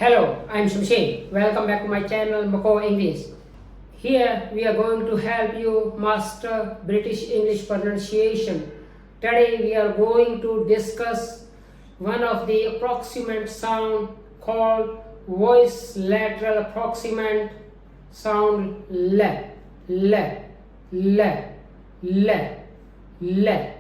Hello, I'm Shamshed. Welcome back to my channel Mako English. Here we are going to help you master British English pronunciation. Today we are going to discuss one of the approximant sound called voice lateral approximant sound le, le, le, le, le.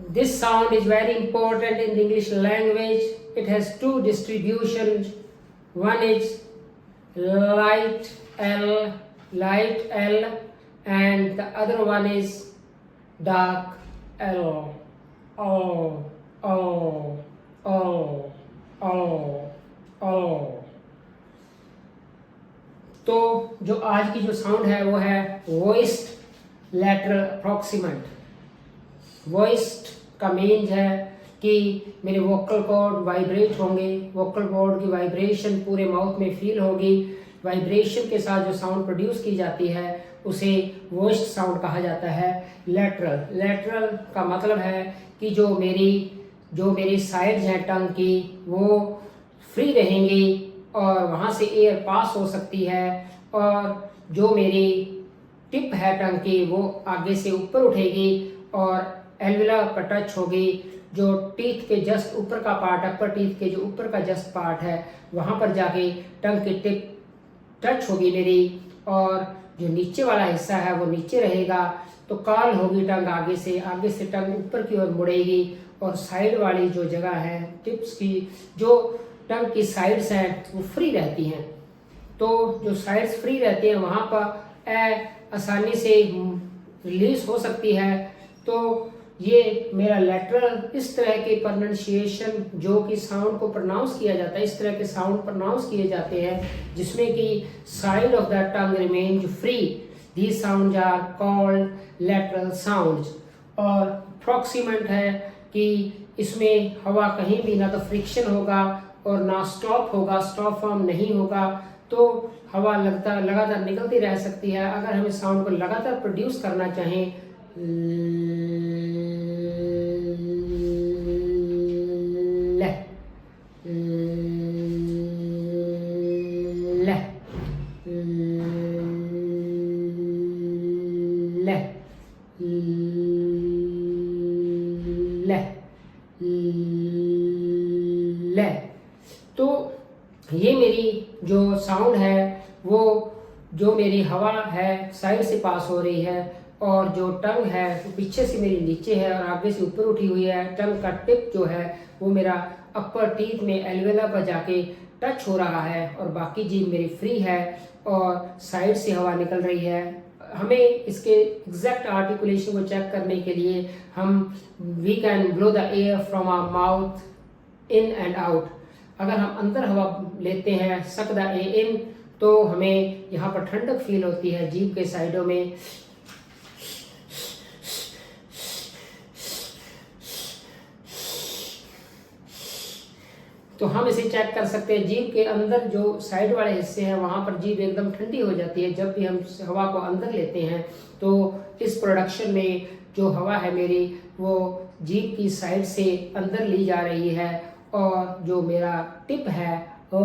This sound is very important in the English language. It has two distributions. One is light L, and the other one is dark L. O, O, O, O, O. तो जो आज की जो sound है वो है voiced lateral अप्रॉक्सीमेंट. Voiced का means है कि मेरे वोकल कॉर्ड वाइब्रेट होंगे. वोकल कॉर्ड की वाइब्रेशन पूरे माउथ में फील होगी. वाइब्रेशन के साथ जो साउंड प्रोड्यूस की जाती है उसे वॉइस्ड साउंड कहा जाता है. लैटरल का मतलब है कि जो मेरी साइड्स हैं टंग की वो फ्री रहेंगी और वहाँ से एयर पास हो सकती है, और जो मेरी टिप है टंग की वो आगे से ऊपर उठेगी और एल्विला पर टच होगी. जो टीथ के जस्ट ऊपर का पार्ट, अपर टीथ के जो ऊपर का जस्ट पार्ट है वहाँ पर जाके टंग की टिप टच होगी मेरी, और जो नीचे वाला हिस्सा है वो नीचे रहेगा. तो कर्ल होगी टंग आगे से टंग ऊपर की ओर मुड़ेगी, और साइड वाली जो जगह है टिप्स की, जो टंग की साइड्स हैं वो फ्री रहती हैं. तो जो साइड्स फ्री रहती हैं वहाँ पर ए आसानी से रिलीज हो सकती है. तो ये मेरा लैटरल इस तरह के प्रोनाउंसिएशन जो कि साउंड को प्रोनाउंस किया जाता है, इस तरह के साउंड प्रोनाउंस किए जाते हैं जिसमें कि side of the tongue remains free. These sounds are called lateral sounds. और अप्रॉक्सीमेंट है कि इसमें हवा कहीं भी ना तो फ्रिक्शन होगा और ना स्टॉप होगा, स्टॉप फॉर्म नहीं होगा. तो हवा लगातार निकलती रह सकती है. अगर हमें साउंड को लगातार प्रोड्यूस करना चाहें, ले, ले, ले, ले, ले. तो ये मेरी जो साउंड है वो जो मेरी हवा है साइड से पास हो रही है, और जो टंग है वो पीछे से मेरी नीचे है और आगे से ऊपर उठी हुई है. टंग का टिप जो है वो मेरा अपर टीथ में एल्वेला पर जाके टच हो रहा है, और बाकी जीभ मेरी फ्री है और साइड से हवा निकल रही है. हमें इसके एग्जैक्ट आर्टिकुलेशन को चेक करने के लिए we can blow the air from our mouth in and out. अगर हम अंदर हवा लेते हैं, सक द एयर इन, तो हमें यहाँ पर ठंडक फील होती है जीभ के साइडों में. तो हम इसे चेक कर सकते हैं. जीभ के अंदर जो साइड वाले हिस्से हैं वहाँ पर जीभ एकदम ठंडी हो जाती है जब भी हम हवा को अंदर लेते हैं. तो इस प्रोडक्शन में जो हवा है मेरी वो जीभ की साइड से अंदर ली जा रही है, और जो मेरा टिप है वो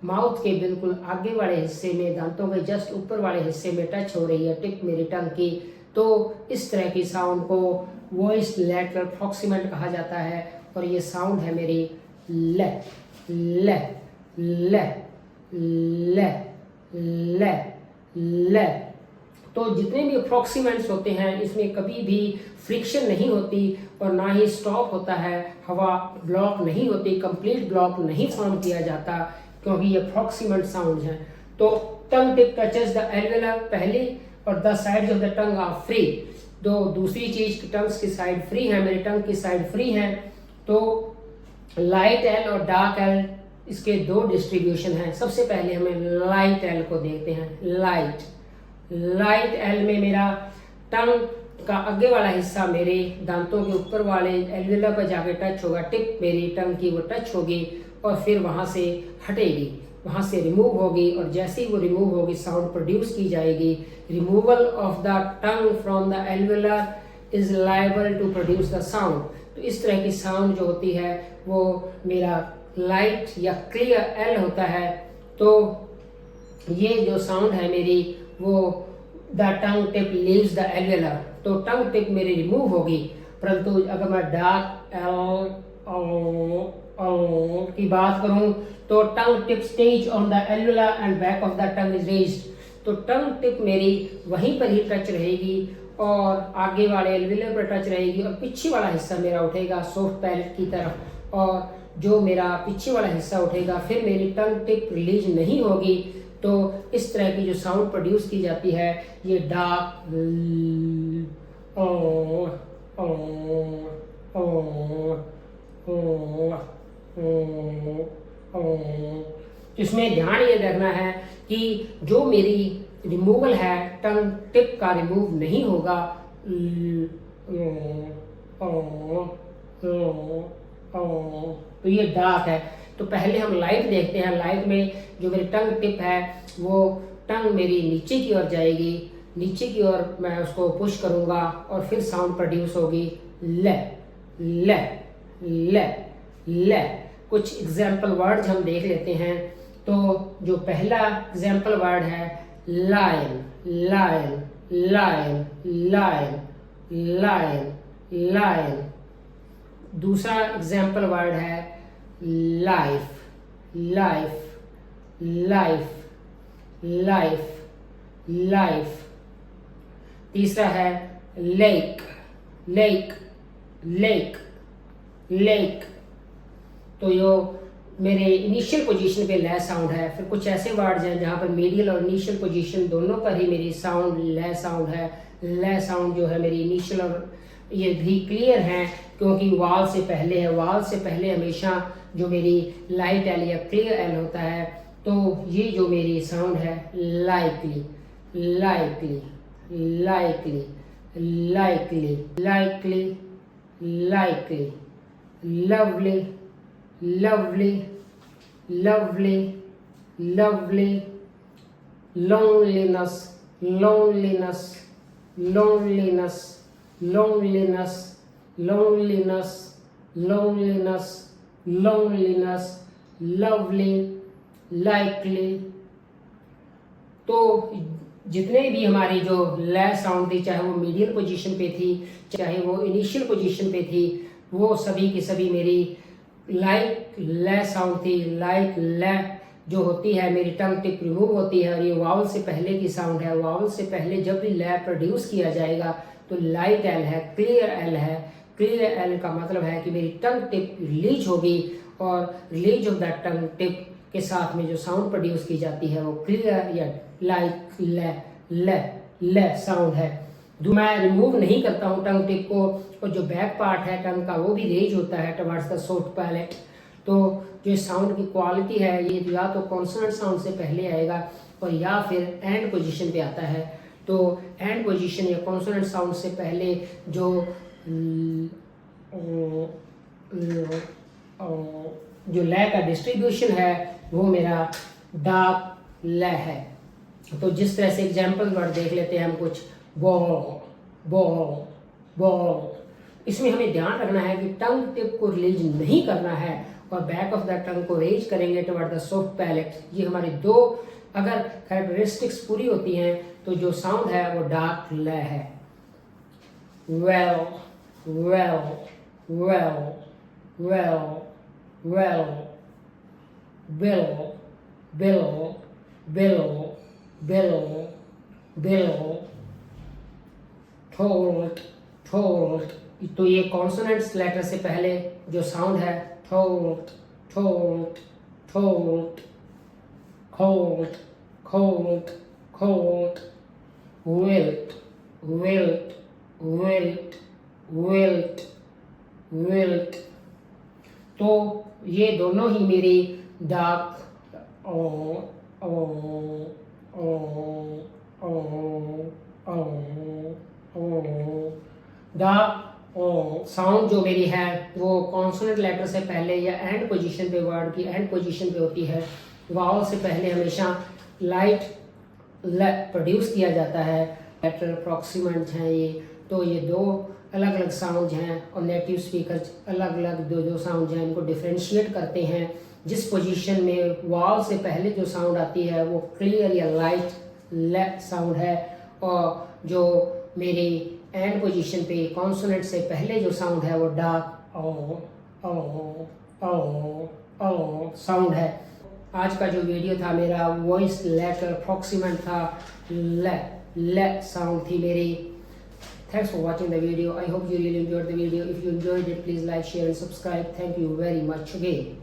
माउथ के बिल्कुल आगे वाले हिस्से में, दांतों के जस्ट ऊपर वाले हिस्से में टच हो रही है टिप मेरी टंग की. तो इस तरह की साउंड को वॉइस लैटरल अप्रॉक्सीमेंट कहा जाता है. और ये साउंड है मेरी ले, ले, ले, ले, ले, ले. तो जितने भी अप्रॉक्सीमेंट्स होते हैं इसमें कभी भी फ्रिक्शन नहीं होती और ना ही स्टॉप होता है. हवा ब्लॉक नहीं होती, कंप्लीट ब्लॉक नहीं फॉर्म किया जाता, क्योंकि ये अप्रॉक्सीमेंट साउंड हैं. तो tongue tip touches the alveolar पहली, और the sides of the tongue are free. तो दूसरी चीज, टंग्स की साइड फ्री है, मेरी टंग की साइड फ्री है. तो लाइट एल और डार्क एल, इसके दो डिस्ट्रीब्यूशन हैं. सबसे पहले हमें लाइट एल को देखते हैं. लाइट एल में मेरा टंग का आगे वाला हिस्सा मेरे दांतों के ऊपर वाले एल्वेला पर जाके टच होगा. टिप मेरी टंग की वो टच होगी और फिर वहाँ से हटेगी, वहाँ से रिमूव होगी, और जैसे ही वो रिमूव होगी साउंड प्रोड्यूस की जाएगी. Removal of the tongue from the alveolar is liable to produce the sound. तो इस तरह की साउंड जो होती है वो मेरा लाइट या क्लियर एल होता है, तो ये जो साउंड है मेरी वो the tongue tip leaves the alveolar, तो टंग टिप मेरी रिमूव होगी। परंतु अगर मैं डार्क एल की बात करूं तो tongue tip stage on the alveolar and back of the tongue is raised, तो टंग टिप मेरी वहीं पर ही टच रहेगी और आगे वाले एल्वेलर पर टच रहेगी और पीछे वाला हिस्सा मेरा उठेगा सॉफ्ट पैलेट की तरफ, और जो मेरा पीछे वाला हिस्सा उठेगा फिर मेरी टंग टिप रिलीज नहीं होगी। तो इस तरह की जो साउंड प्रोड्यूस की जाती है ये डार्क इसमें ध्यान ये रखना है कि जो मेरी रिमूवल है टंग टिप का रिमूव नहीं होगा। तो ये डार्क है। तो पहले हम लाइट देखते हैं। लाइट में जो मेरी टंग टिप है वो टंग मेरी नीचे की ओर जाएगी, नीचे की ओर मैं उसको पुश करूंगा और फिर साउंड प्रोड्यूस होगी ले ले ले ले। कुछ एग्जाम्पल वर्ड्स हम देख लेते हैं। तो जो पहला एग्जाम्पल वर्ड है lion lion lion lion lion lion. दूसरा एग्जाम्पल वर्ड है life life life life life. तीसरा है लेक लेक लेक लेक। तो यो मेरे इनिशियल पोजीशन पे ले साउंड है। फिर कुछ ऐसे वर्ड्स हैं जहाँ पर मीडियल और इनिशियल पोजीशन दोनों पर ही मेरी साउंड ले साउंड है। ले साउंड जो है मेरी इनिशियल और ये भी क्लियर है क्योंकि वाल से पहले है। वाल से पहले हमेशा जो मेरी लाइट एल या क्लियर एल होता है। तो ये जो मेरी साउंड है likely likely likely likely likely likely lovely lovely lovely lovely loneliness loneliness loneliness loneliness loneliness loneliness loneliness lovely likely। तो जितने भी हमारी जो ले साउंड थी, चाहे वो मीडियल पोजीशन पे थी चाहे वो इनिशियल पोजीशन पे थी, वो सभी की सभी मेरी लाइक ले साउंड थी। लाइक ले जो होती है मेरी टंग टिप रिमूव होती है और ये वावल से पहले की साउंड है। वावल से पहले जब भी ले प्रोड्यूस किया जाएगा तो लाइट एल है, क्लियर एल है। क्लियर एल का मतलब है कि मेरी टंग टिप रिलीज होगी और release of that tongue tip के साथ में जो साउंड प्रोड्यूस की जाती है वो क्लियर या लाइक ले ले ले साउंड है। मैं रिमूव नहीं करता हूँ टंग टिप को, और जो बैक पार्ट है टंग का वो भी रेज होता है टवर्ड्स द सॉफ्ट पैलेट। तो जो साउंड की क्वालिटी है ये या तो कॉन्सोनेंट साउंड से पहले आएगा और या फिर एंड पोजीशन पे आता है। तो एंड पोजीशन या कॉन्सोनेंट साउंड से पहले जो ले का डिस्ट्रीब्यूशन है वो मेरा डार्क ले है। तो जिस तरह से एग्जाम्पल वर्ड देख लेते हैं हम कुछ बॉल बॉल बॉल। इसमें हमें ध्यान रखना है कि टंग टिप को रिलीज नहीं करना है और बैक ऑफ द टंग को रेज करेंगे टुवर्ड द सॉफ्ट पैलेट। ये हमारी दो अगर कैरेक्टरिस्टिक्स पूरी होती हैं तो जो साउंड है वो डार्क ले है। Well well well well well bill bill bill bill bill थोल्ट थोल्ट। तो ये कॉन्सोनेंट्स लेटर से पहले जो साउंड है थोल्ट थोल्ट थोल्ट colt colt colt wilt wilt wilt wilt wilt. तो ये दोनों ही मेरी डार्क साउंड जो मेरी है वो कॉन्सोनेंट लेटर से पहले या एंड पोजीशन पे, वर्ड की एंड पोजीशन पे होती है। वावल से पहले हमेशा लाइट प्रोड्यूस किया जाता है। लेटर अप्रॉक्सीमेंट हैं ये। तो ये दो अलग अलग साउंड हैं और नेटिव स्पीकर अलग अलग दो साउंड हैं, इनको डिफ्रेंशिएट करते हैं। जिस पोजीशन में वाव से पहले जो साउंड आती है वो क्लियर या लाइट ल साउंड है, और जो मेरी एंड पोजीशन पे कॉन्सोनेंट से पहले जो साउंड है वो डार्क ओ ओ ओ ओ साउंड है। आज का जो वीडियो था मेरा वॉइस लेटर प्रॉक्सिमेंट था, ल साउंड थी मेरी। Thanks for watching the video. I hope you really enjoyed the video. If you enjoyed it, please like, share and subscribe. Thank you very much again.